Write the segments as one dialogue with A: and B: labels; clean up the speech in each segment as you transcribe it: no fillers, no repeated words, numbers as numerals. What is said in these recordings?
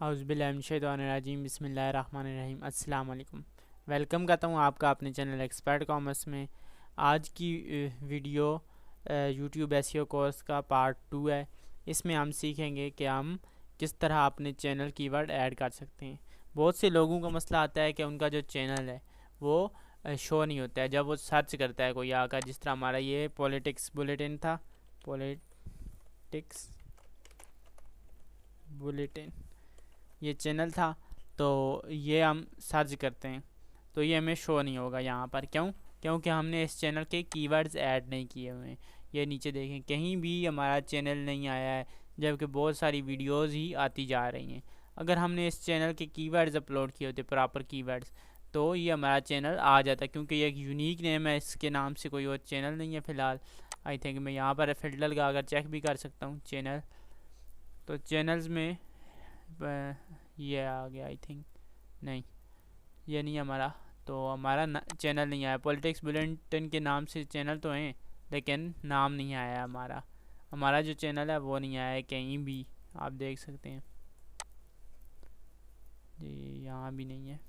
A: औज़ुबिल्लाहिमिनश्शैतानिर्रजीम बिस्मिल्लाहिर्रहमानिर्रहीम अस्सलाम वालेकुम। वेलकम करता हूँ आपका अपने चैनल एक्सपर्ट कॉमर्स में। आज की वीडियो यूट्यूब एसईओ कोर्स का पार्ट 2 है। इसमें हम सीखेंगे कि हम किस तरह अपने चैनल कीवर्ड ऐड कर सकते हैं। बहुत से लोगों का मसला आता है कि उनका जो चैनल है वो शो नहीं होता है जब वो सर्च करता है कोई आकर। जिस तरह हमारा ये पॉलिटिक्स बुलेटिन था, पॉलिटिक्स बुलेटिन ये चैनल था, तो ये हम सर्च करते हैं तो ये हमें शो नहीं होगा यहाँ पर। क्योंकि हमने इस चैनल के कीवर्ड्स ऐड नहीं किए हुए हैं। ये नीचे देखें, कहीं भी हमारा चैनल नहीं आया है, जबकि बहुत सारी वीडियोस ही आती जा रही हैं। अगर हमने इस चैनल के कीवर्ड्स अपलोड किए होते, प्रॉपर कीवर्ड्स, तो ये हमारा चैनल आ जाता। क्योंकि ये एक यूनिक नेम है, इसके नाम से कोई और चैनल नहीं है फ़िलहाल। आई थिंक मैं यहाँ पर फिल्टर लगा कर चेक भी कर सकता हूँ चैनल। तो चैनल्स में ये आ गया, आई थिंक नहीं, ये नहीं हमारा। तो हमारा चैनल नहीं आया। पॉलिटिक्स बुलेटिन के नाम से चैनल तो हैं, लेकिन नाम नहीं आया हमारा। हमारा जो चैनल है वो नहीं आया है कहीं भी, आप देख सकते हैं जी, यहाँ भी नहीं है।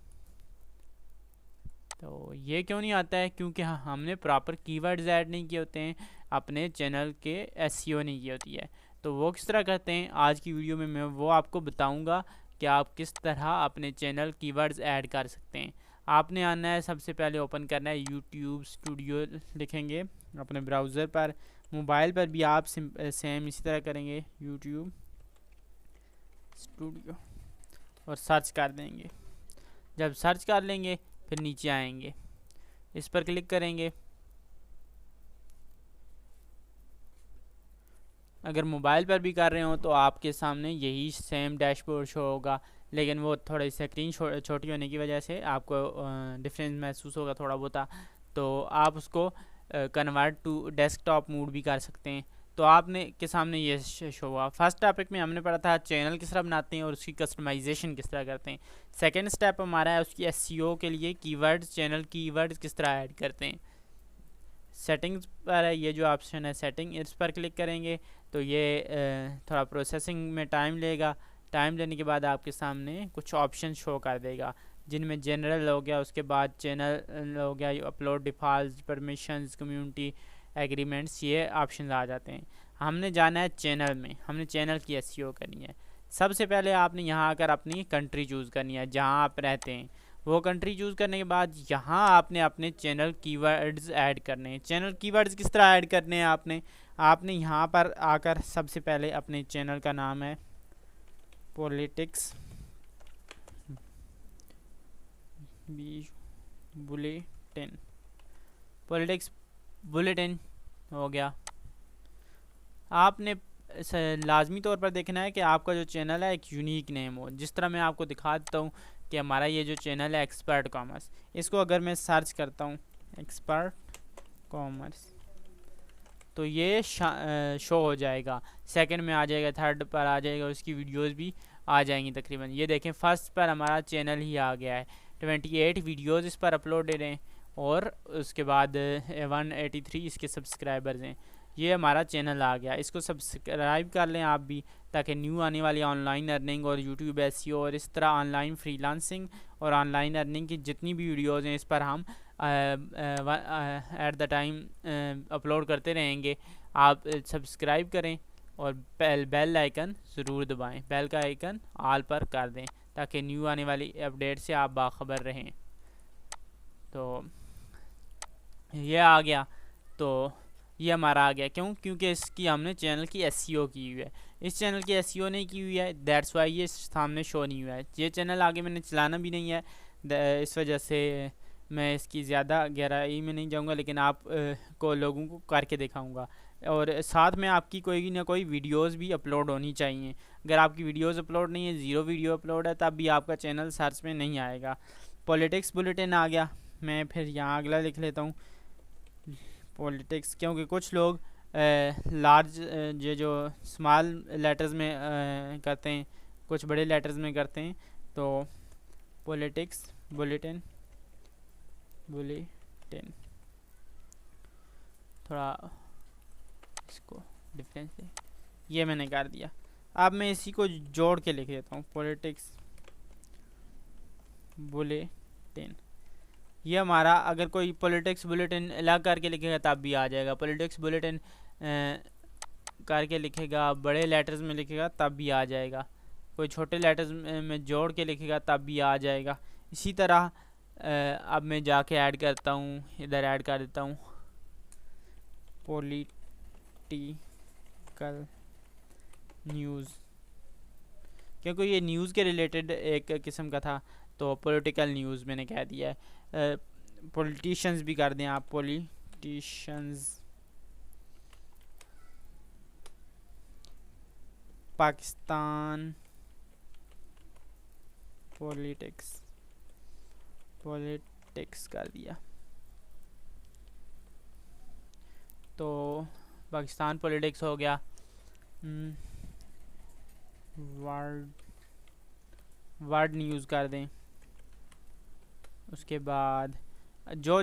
A: तो ये क्यों नहीं आता है? क्योंकि हमने प्रॉपर कीवर्ड्स ऐड नहीं किए होते हैं, अपने चैनल के एसईओ नहीं की होती है। तो वो किस तरह करते हैं, आज की वीडियो में मैं वो आपको बताऊंगा कि आप किस तरह अपने चैनल कीवर्ड्स ऐड कर सकते हैं। आपने आना है, सबसे पहले ओपन करना है यूट्यूब स्टूडियो, लिखेंगे अपने ब्राउज़र पर। मोबाइल पर भी आप सेम इसी तरह करेंगे, यूट्यूब स्टूडियो, और सर्च कर देंगे। जब सर्च कर लेंगे फिर नीचे आएंगे, इस पर क्लिक करेंगे। अगर मोबाइल पर भी कर रहे हो तो आपके सामने यही सेम डैशबोर्ड शो होगा, लेकिन वो थोड़ी स्क्रीन छोटी होने की वजह से आपको डिफरेंस महसूस होगा थोड़ा बहुत। तो आप उसको कन्वर्ट टू डेस्कटॉप मोड भी कर सकते हैं। तो आपने के सामने ये शो हुआ। फर्स्ट टॉपिक में हमने पढ़ा था चैनल किस तरह बनाते हैं और उसकी कस्टमाइजेशन किस तरह करते हैं। सेकेंड स्टेप हमारा है उसकी एसईओ के लिए कीवर्ड्स, चैनल कीवर्ड्स किस तरह ऐड करते हैं। सेटिंग्स पर है, ये जो ऑप्शन है सेटिंग, इस पर क्लिक करेंगे तो ये थोड़ा प्रोसेसिंग में टाइम लेगा। टाइम लेने के बाद आपके सामने कुछ ऑप्शन शो कर देगा, जिनमें जनरल हो गया, उसके बाद चैनल हो गया, upload default, permissions, community agreements, ये ऑप्शन आ जाते हैं। हमने जाना है चैनल में, हमने चैनल की एसईओ करनी है। सबसे पहले आपने यहाँ आकर अपनी कंट्री चूज़ करनी है जहाँ आप रहते हैं। वो कंट्री चूज़ करने के बाद यहाँ आपने अपने चैनल कीवर्ड्स ऐड करने हैं। चैनल कीवर्ड्स किस तरह ऐड करने हैं आपने यहाँ पर आकर सबसे पहले अपने चैनल का नाम है पॉलिटिक्स बुलेटिन, पॉलिटिक्स बुलेटिन हो गया। आपने लाजमी तौर पर देखना है कि आपका जो चैनल है एक यूनिक नेम हो। जिस तरह मैं आपको दिखा देता हूँ कि हमारा ये जो चैनल है एक्सपर्ट कॉमर्स, इसको अगर मैं सर्च करता हूँ एक्सपर्ट कॉमर्स, तो ये शो हो जाएगा। सेकंड में आ जाएगा, थर्ड पर आ जाएगा, उसकी वीडियोस भी आ जाएंगी तकरीबन। ये देखें, फर्स्ट पर हमारा चैनल ही आ गया है। 28 वीडियोस इस पर अपलोडेड हैं और उसके बाद 183 इसके सब्सक्राइबर्स हैं। ये हमारा चैनल आ गया, इसको सब्सक्राइब कर लें आप भी, ताकि न्यू आने वाली ऑनलाइन अर्निंग और यूट्यूब एसईओ और इस तरह ऑनलाइन फ्रीलांसिंग और ऑनलाइन अर्निंग की जितनी भी वीडियोज़ हैं इस पर हम एट द टाइम अपलोड करते रहेंगे। आप सब्सक्राइब करें और बेल आइकन ज़रूर दबाएं, बेल का आइकन ऑल पर कर दें, ताकि न्यू आने वाली अपडेट से आप बाखबर रहें। तो ये आ गया, तो ये हमारा आ गया। क्योंकि इसकी हमने चैनल की एसईओ की हुई है। इस चैनल की एसईओ नहीं की हुई है, दैट्स वाई ये सामने शो नहीं हुआ है। ये चैनल आगे मैंने चलाना भी नहीं है, इस वजह से मैं इसकी ज़्यादा गहराई में नहीं जाऊंगा, लेकिन आप को लोगों को करके दिखाऊंगा। और साथ में आपकी कोई ना कोई वीडियोस भी अपलोड होनी चाहिए। अगर आपकी वीडियोस अपलोड नहीं है, ज़ीरो वीडियो अपलोड है, तब भी आपका चैनल सर्च में नहीं आएगा। पॉलिटिक्स बुलेटिन आ गया। मैं फिर यहाँ अगला लिख लेता हूँ पॉलिटिक्स, क्योंकि कुछ लोग लार्ज ये जो स्मॉल लेटर्स में करते हैं, कुछ बड़े लेटर्स में करते हैं। तो पॉलिटिक्स बुलेटिन थोड़ा इसको डिफरेंस है, ये मैंने कर दिया। अब मैं इसी को जोड़ के लिख देता हूँ, पॉलिटिक्स बुलेटिन। ये हमारा, अगर कोई पॉलिटिक्स बुलेटिन अलग करके लिखेगा तब भी आ जाएगा, पॉलिटिक्स बुलेटिन करके लिखेगा, बड़े लेटर्स में लिखेगा तब भी आ जाएगा, कोई छोटे लेटर्स में जोड़ के लिखेगा तब भी आ जाएगा। इसी तरह अब मैं जाके ऐड करता हूँ, इधर ऐड कर देता हूँ पॉलिटिकल न्यूज़, क्योंकि ये न्यूज़ के रिलेटेड एक किस्म का था, तो पॉलिटिकल न्यूज़ मैंने कह दिया है। पॉलिटिशियंस भी कर दें आप, पॉलिटिशियंस पाकिस्तान पॉलिटिक्स कर दिया, तो पाकिस्तान पॉलिटिक्स हो गया। वर्ल्ड न्यूज़ कर दें। उसके बाद जो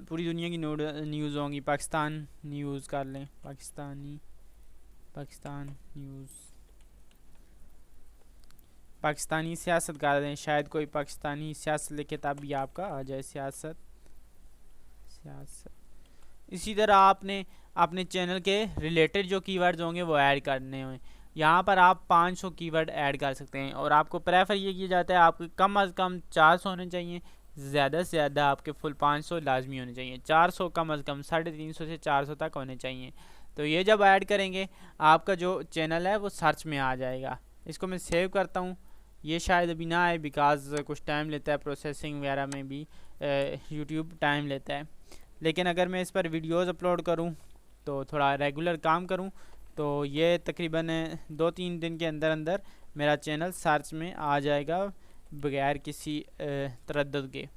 A: पूरी दुनिया की न्यूज़ होंगी, पाकिस्तान न्यूज़ कर लें, पाकिस्तान न्यूज़। पाकिस्तानी सियासत कर दें, शायद कोई पाकिस्तानी सियासत लिखे तब भी आपका आ जाए, सियासत। इसी तरह आपने अपने चैनल के रिलेटेड जो कीवर्ड्स होंगे वो ऐड करने हों। यहाँ पर आप 500 कीवर्ड ऐड कर सकते हैं, और आपको प्रेफर ये किया जाता है आपके कम अज़ कम 400 होने चाहिए, ज़्यादा से ज़्यादा आपके फुल 500 लाजमी होने चाहिए। 400 कम अज़ कम 350 से 400 तक होने चाहिए। तो ये जब ऐड करेंगे आपका जो चैनल है वो सर्च में आ जाएगा। इसको मैं सेव करता हूँ, ये शायद अभी ना आए बिकॉज़ कुछ टाइम लेता है, प्रोसेसिंग वगैरह में भी यूट्यूब टाइम लेता है। लेकिन अगर मैं इस पर वीडियोज़ अपलोड करूँ तो थोड़ा रेगुलर काम करूँ तो ये तकरीबन 2-3 दिन के अंदर अंदर मेरा चैनल सर्च में आ जाएगा बगैर किसी तरद्दुद के।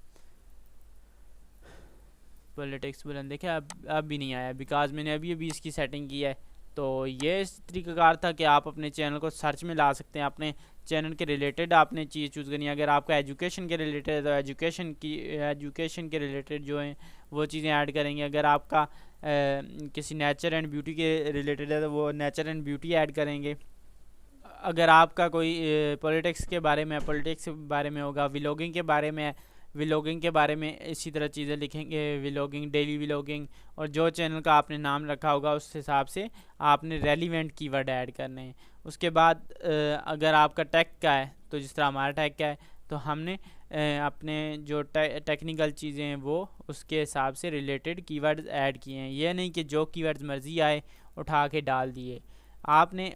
A: पॉलिटिक्स बुलेटिन देखिए अब भी नहीं आया बिकॉज़ मैंने अभी इसकी सेटिंग की है। तो ये इस तरीक़ाकार था कि आप अपने चैनल को सर्च में ला सकते हैं। अपने चैनल के रिलेटेड आपने चीज़ चूज़ करनी है। अगर आपका एजुकेशन के रिलेटेड है तो एजुकेशन के रिलेटेड जो है वो चीज़ें ऐड करेंगे। अगर आपका किसी नेचर एंड ब्यूटी के रिलेटेड है तो वो नेचर एंड ब्यूटी ऐड करेंगे। अगर आपका कोई पॉलिटिक्स के बारे में होगा, व्लॉगिंग के बारे में, व्लॉगिंग के बारे में इसी तरह चीज़ें लिखेंगे, व्लॉगिंग, डेली व्लॉगिंग, और जो चैनल का आपने नाम रखा होगा उस हिसाब से आपने रेलिवेंट कीवर्ड ऐड करने हैं। उसके बाद अगर आपका टेक का है तो जिस तरह हमारा टेक का है तो हमने अपने जो टेक्निकल चीज़ें हैं वो उसके हिसाब से रिलेटेड कीवर्ड्स ऐड किए हैं। ये नहीं कि जो कीवर्ड्स मर्ज़ी आए उठा के डाल दिए। आपने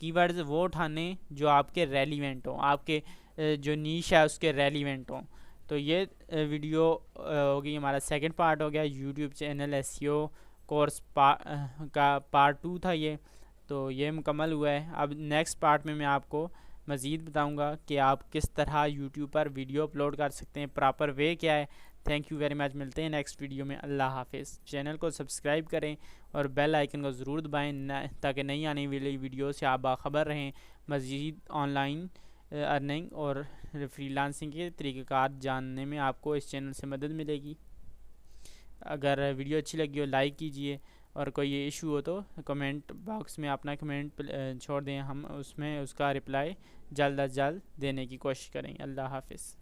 A: कीवर्ड्स वो उठाने जो आपके रेलिवेंट हों, आपके जो नीश है उसके रेलिवेंट हों। तो ये वीडियो हो गई, हमारा सेकंड पार्ट हो गया यूट्यूब चैनल एसईओ कोर्स का पार्ट 2 था ये। तो ये मुकम्मल हुआ है। अब नेक्स्ट पार्ट में मैं आपको मज़ीद बताऊंगा कि आप किस तरह यूट्यूब पर वीडियो अपलोड कर सकते हैं, प्रॉपर वे क्या है। थैंक यू वेरी मच, मिलते हैं नेक्स्ट वीडियो में। अल्लाह हाफिज़। चैनल को सब्सक्राइब करें और बेल आइकन को ज़रूर दबाएं ताकि नई आने वाली वीडियो से आप बाखबर रहें। मज़ीद ऑनलाइन अर्निंग और फ्रीलांसिंग के तरीक़ाकार जानने में आपको इस चैनल से मदद मिलेगी। अगर वीडियो अच्छी लगी हो लाइक कीजिए, और कोई इशू हो तो कमेंट बॉक्स में अपना कमेंट छोड़ दें, हम उसमें उसका रिप्लाई जल्द अज जल्द देने की कोशिश करेंगे। अल्लाह हाफिज़।